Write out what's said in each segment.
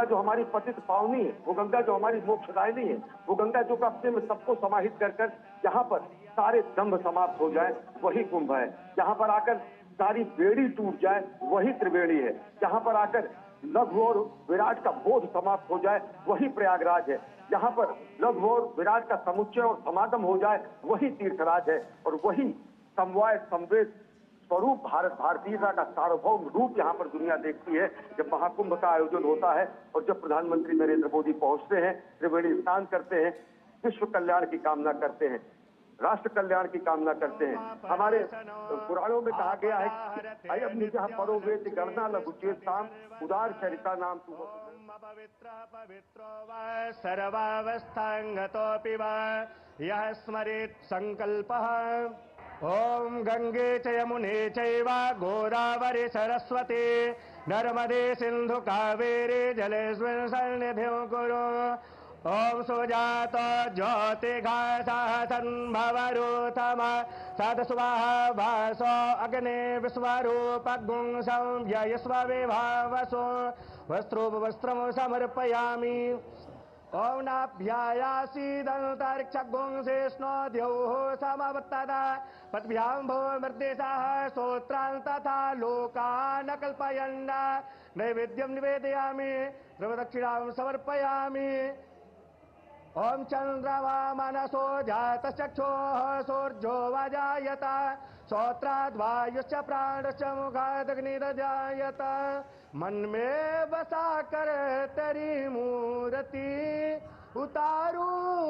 जो हमारी पतित पावनी है, वो गंगा जो हमारी मोक्षदायिनी है, वो गंगा जो का अपने में सबको समाहित कर कर जहाँ पर सारे दंभ समाप्त हो जाए वही कुंभ है। जहाँ पर आकर सारी बेड़ी टूट जाए वही त्रिवेणी है। जहाँ पर आकर लघु और विराट का बोध समाप्त हो जाए वही प्रयागराज है। जहाँ पर लघु और विराट का समुच्चय और समागम हो जाए वही तीर्थराज है। और वही समवाय संवेद स्वरूप भारत भारतीयता का सार्वभौम रूप यहाँ पर दुनिया देखती है जब महाकुंभ का आयोजन होता है और जब प्रधानमंत्री नरेंद्र मोदी पहुंचते हैं, त्रिवेणी स्नान करते हैं, विश्व कल्याण की कामना करते हैं, राष्ट्र कल्याण की कामना करते हैं। हमारे पुराणों में कहा गया है अयम निजः परो वेति गणना लघुचेताम उदार चरिता नाम तु पवित्र पवित्रो वा सर्वावस्थांगतोऽपि वा यः स्मरेत् संकल्पः ओम गंगे च यमुने चैव गोदावरी सरस्वती नर्मदे सिंधु कावेरी जलेस्मिन् सन्निधिं कुरु ओम सुजात ज्योतिघासः सन्भवरूथम सदस्वाहा भासो अग्ने विश्वरूपगुं संव्ययस्व विभावसो वस्त्रोपवस्त्रं समर्पयामि ओम नाभ्यायासीदन्तरिक्षगुंसेष्णो द्यौः समवत्तदा पद्भ्यां भूमिर्देशः श्रोत्रान् तथा लोकान् कल्पयन् नैवेद्यं निवेदयामि द्रवदक्षिणां समर्पयामि ओम चंद्रमा मनसो जातचक्षुः सूर्यो वजायत श्रोत्राद्वायुश्च प्राणश्च मुखादग्निर्जायत मन में बसा कर तेरी मूर्ति उतारू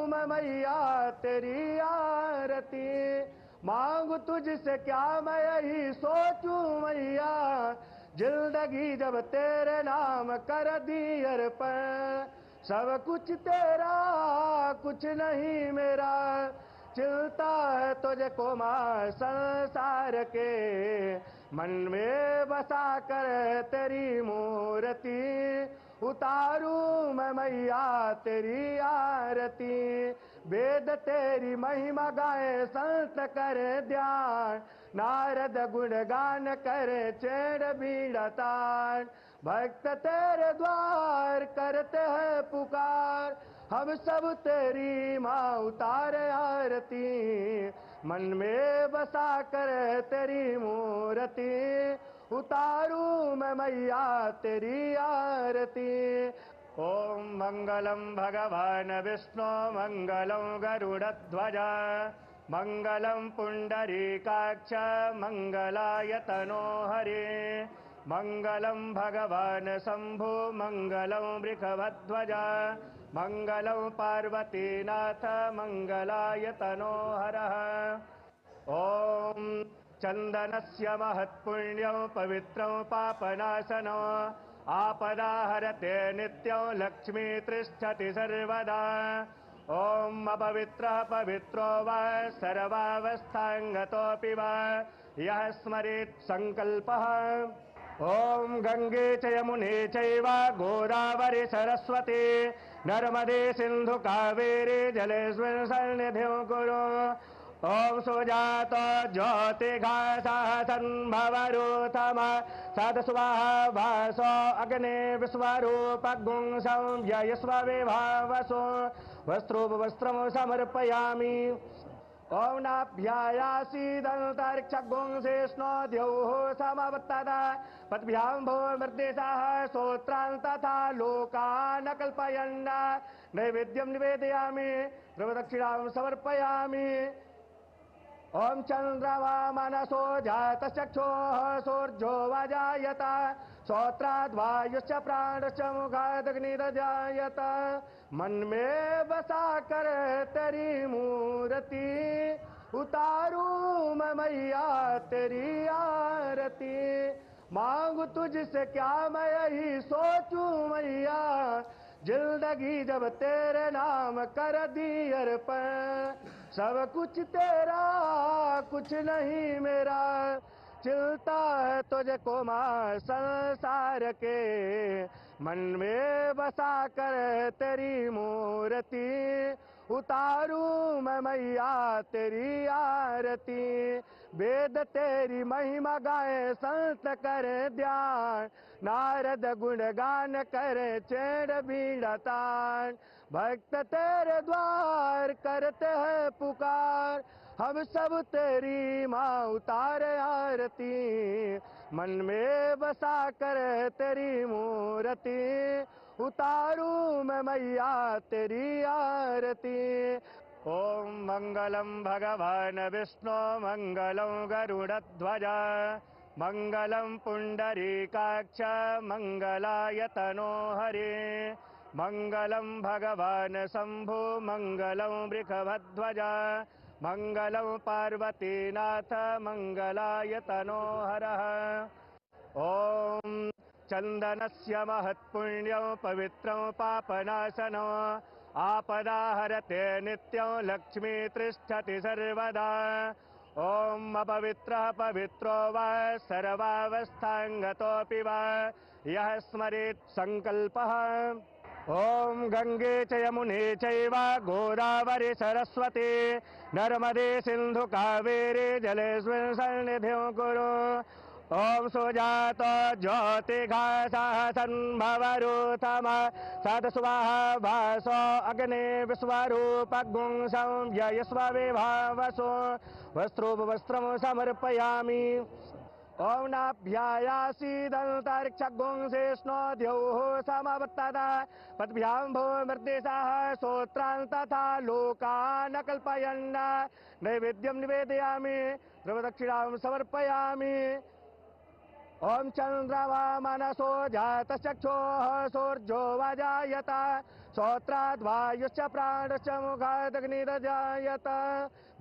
मैं मैया तेरी आरती मांगू तुझसे क्या मैं यही सोचूं मैया जिंदगी जब तेरे नाम कर दी अर्पण सब कुछ तेरा कुछ नहीं मेरा चिलता है तुझको मां संसार के मन में बसा कर तेरी मूर्ति उतारू मैं मैया तेरी आरती वेद तेरी महिमा गाए संत करे ध्यान नारद गुणगान करे चेड़ बीड़तान भक्त तेरे द्वार करते हैं पुकार हम सब तेरी माँ उतारे आरती मन में बसा कर तेरी मूर्ति उतारू मैं मैया तेरी आरती ओम मंगलम भगवान विष्णु मंगलम गरुड़ध्वज मंगलम पुंडरीकाक्ष मंगलाय तनो हरे मंगलम भगवान शंभु मंगलम वृषभध्वज मंगलम पार्वतीनाथ मंगलाय तनो हरः ओम चंदनस्य महत्पुण्यं पवित्रं पापनाशनं आपदाहरते नित्यं लक्ष्मी तिष्ठति सर्वदा ओम अपवित्रः पवित्रो वा सर्वावस्थांगतोऽपि वा यः स्मरेत् संकल्पः ओम गंगे च यमुने चैव गोदावरी सरस्वती नर्मदे सिंधु कावेरी जलेस्मिन् सन्निधिं कुरु ओम सुजात ज्योतिघासः सन्भवरूथम सदस्वाहा भासो अग्ने विश्वरूपगुं संव्ययस्व विभावसो वस्त्रोपवस्त्रं समर्पयामि ओम नाभ्यायासीदन्तरिक्षगुंसेष्णो द्यौः समवत्तदा पद्भ्यां भूमिर्देशः श्रोत्रान् तथा लोकान् कल्पयन् नैवेद्यं निवेदयामि द्रवदक्षिणां समर्पयामि ओम चंद्रमा मनसो जातचक्षुः सूर्यो वजायत श्रोत्राद्वायुश्च प्राणश्च मुखादग्निर्जायत मन में बसा कर तेरी मूर्ति उतारू मैं मैया तेरी आरती मांगू तुझसे क्या मैं यही सोचूं मैया जिंदगी जब तेरे नाम कर दी अर्पण सब कुछ तेरा कुछ नहीं मेरा चिलता है तुझको मां संसार के मन में बसा कर तेरी मूर्ति उतारू मैं मैया तेरी आरती वेद तेरी महिमा गाए संत करे ध्यान, नारद गुणगान करे चेड़ बीड़ा तान। भक्त तेरे द्वार करते हैं पुकार, हम सब तेरी माँ उतारे आरती। मन में बसा कर तेरी मूर्ति, उतारू मैं मैया तेरी आरती। ओम मंगलम भगवान विष्णु मंगलम गरुड़ध्वज, मंगलम पुंडरीकाक्ष मंगलाय तनो हरे, मंगलम भगवान शंभु मंगलम वृषभध्वज, मंगलम पार्वतीनाथ मंगलाय तनो हरः। ओम चंदनस्य महत्पुण्यं पवित्रं पापनाशनं, आपदाहरते नित्यं लक्ष्मी तिष्ठति सर्वदा। ओम अपवित्रः पवित्रो वा सर्वावस्थांगतोऽपि वा यः स्मरेत् संकल्पः। ओम गंगे च यमुने चैव गोदावरी सरस्वती नर्मदे सिंधु कावेरी जलेस्मिन् सन्निधिं कुरु। ओम सुजात ज्योतिघासः संभवरूथम सदस्वाहा भासो अग्ने विश्वरूपगुं संव्ययस्व विभावसो वस्त्रोपवस्त्रं समर्पयामि। ओम नाभ्यायासीदन्तरिक्षगुं शेष्णो द्यौः समवर्तता पद्भ्यां भूमिर्देशः श्रोत्रान् तथा लोकान् कल्पयन् नैवेद्यं निवेदयामि द्रवदक्षिणां समर्पयामि। ओम चंद्रमा मनसो जातचक्षुः सूर्यो वजायत श्रोत्राद् वायुश्च प्राणश्च मुखादग्निर्जायत।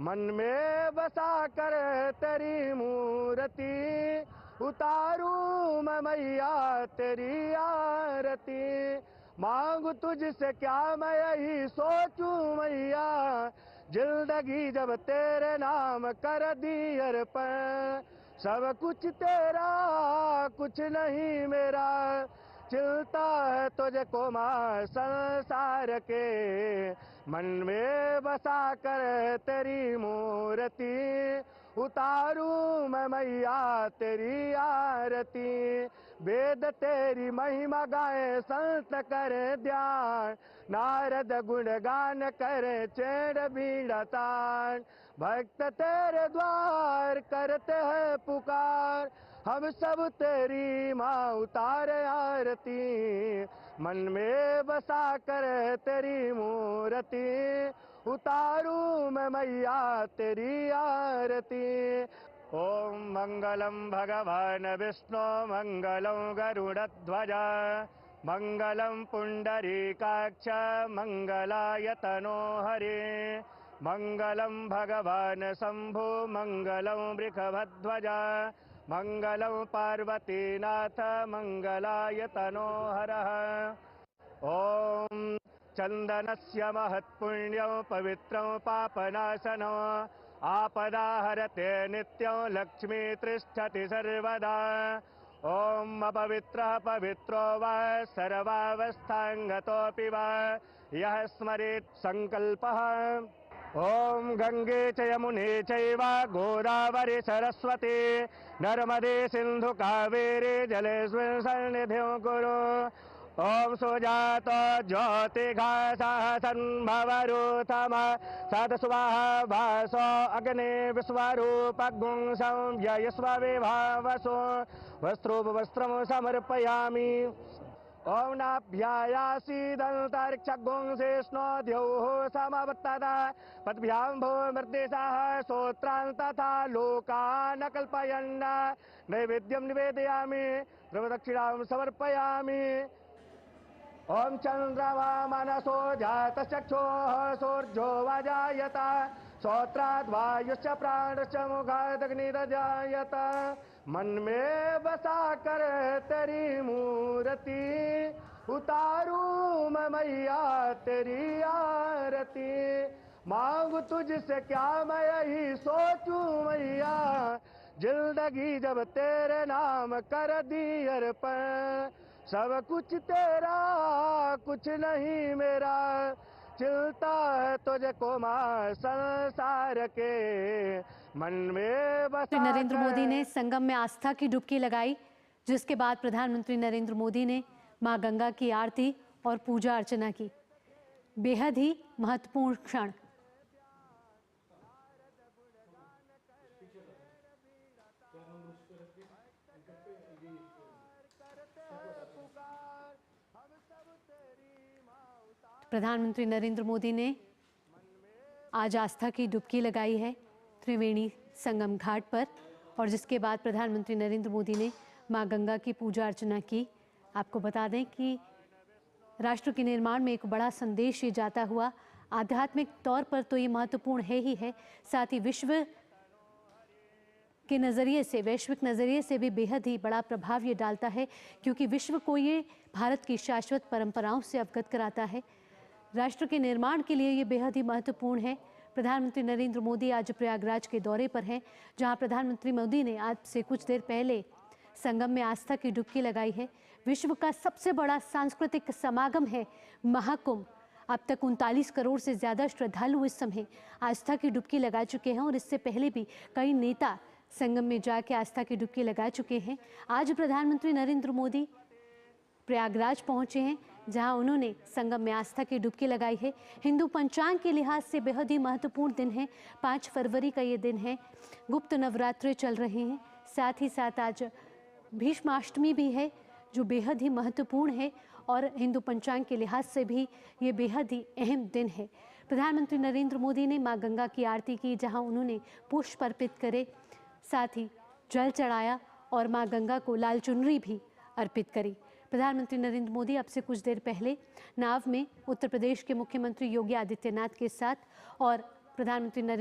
मन में बसा कर तेरी मूर्ति, उतारू मैं मैया तेरी आरती। मांगू तुझसे क्या मैं यही सोचूं मैया, जिंदगी जब तेरे नाम कर दी अर्पण। सब कुछ तेरा कुछ नहीं मेरा, चिलता है तुझको माँ संसार के। मन में बसा कर तेरी मूर्ति, उतारू मैं मैया तेरी आरती। वेद तेरी महिमा गाए संत करे ध्यान, नारद गुणगान करे चेड़ बीड़ा तान। भक्त तेरे द्वार करते हैं पुकार, हम सब तेरी माँ उतारे आरती। मन में बसा कर तेरी मूर्ति, उतारू मैं मैया तेरी आरती। ओम मंगलम भगवान विष्णु मंगलम गरुड़ध्वज, मंगलम पुंडरीकाक्ष मंगलाय तनो हरे, मंगलम भगवान शंभु मंगलम वृषभध्वज, मंगलम पार्वतीनाथ मंगलाय तनो हरः। ओम चंदनस्य महत्पुण्यं पवित्रं पापनाशनं, आपदाहरते नित्यं लक्ष्मी तिष्ठति सर्वदा। ओम अपवित्रः पवित्रो वा सर्वावस्थांगतोऽपि वा यः स्मरेत् संकल्पः। ओम गंगे च यमुने चैव गोदावरी सरस्वती नर्मदे सिंधु कावेरी जलेस्मिन् सन्निधिं कुरु। ओम सुजात ज्योतिघासः संभवरूथम सदस्वाहा भासो अग्ने विश्वरूपगुं संव्ययस्व विभावसो वस्त्रोपवस्त्रं समर्पयामि। ओम नाभ्यायासीदन्तरिक्षगुं शेष्णो द्यौः समवर्तता पद्भ्यां भूमिर्देशः श्रोत्रान् तथा लोकान् कल्पयन् नैवेद्यं निवेदयामि द्रवदक्षिणां समर्पयामि। ओम चंद्रमा मनसो जातचक्षुः सूर्यो वजायत श्रोत्राद् वायुश्च प्राणश्च मुखादग्निर्जायत। मन में बसा कर तेरी मूर्ति, उतारू मैं मैया तेरी आरती। मांगू तुझसे क्या मैं यही सोचूं मैया, जिंदगी जब तेरे नाम कर दी अर्पण। सब कुछ तेरा कुछ नहीं मेरा, चिलता है तुझको माँ संसार के। मन में बसा श्री नरेंद्र मोदी कर। ने संगम में आस्था की डुबकी लगाई, जिसके बाद प्रधानमंत्री नरेंद्र मोदी ने मां गंगा की आरती और पूजा अर्चना की। बेहद ही महत्वपूर्ण क्षण। प्रधानमंत्री नरेंद्र मोदी ने आज आस्था की डुबकी लगाई है त्रिवेणी संगम घाट पर, और जिसके बाद प्रधानमंत्री नरेंद्र मोदी ने मां गंगा की पूजा अर्चना की। आपको बता दें कि राष्ट्र के निर्माण में एक बड़ा संदेश ये जाता हुआ, आध्यात्मिक तौर पर तो ये महत्वपूर्ण है ही है, साथ ही विश्व के नज़रिए से, वैश्विक नज़रिए से भी बेहद ही बड़ा प्रभाव ये डालता है, क्योंकि विश्व को ये भारत की शाश्वत परंपराओं से अवगत कराता है। राष्ट्र के निर्माण के लिए ये बेहद ही महत्वपूर्ण है। प्रधानमंत्री नरेंद्र मोदी आज प्रयागराज के दौरे पर हैं, जहां प्रधानमंत्री मोदी ने आज से कुछ देर पहले संगम में आस्था की डुबकी लगाई है। विश्व का सबसे बड़ा सांस्कृतिक समागम है महाकुंभ। अब तक 39 करोड़ से ज़्यादा श्रद्धालु इस समय आस्था की डुबकी लगा चुके हैं, और इससे पहले भी कई नेता संगम में जाके आस्था की डुबकी लगा चुके हैं। आज प्रधानमंत्री नरेंद्र मोदी प्रयागराज पहुंचे हैं, जहां उन्होंने संगम में आस्था की डुबकी लगाई है। हिंदू पंचांग के लिहाज से बेहद ही महत्वपूर्ण दिन है। 5 फरवरी का ये दिन है। गुप्त नवरात्रे चल रहे हैं, साथ ही साथ आज भीष्माष्टमी भी है, जो बेहद ही महत्वपूर्ण है, और हिंदू पंचांग के लिहाज से भी ये बेहद ही अहम दिन है। प्रधानमंत्री नरेंद्र मोदी ने मां गंगा की आरती की, जहां उन्होंने पुष्प अर्पित करे, साथ ही जल चढ़ाया और मां गंगा को लाल चुनरी भी अर्पित करी। प्रधानमंत्री नरेंद्र मोदी अब से कुछ देर पहले नाव में उत्तर प्रदेश के मुख्यमंत्री योगी आदित्यनाथ के साथ और प्रधानमंत्री नरेंद्र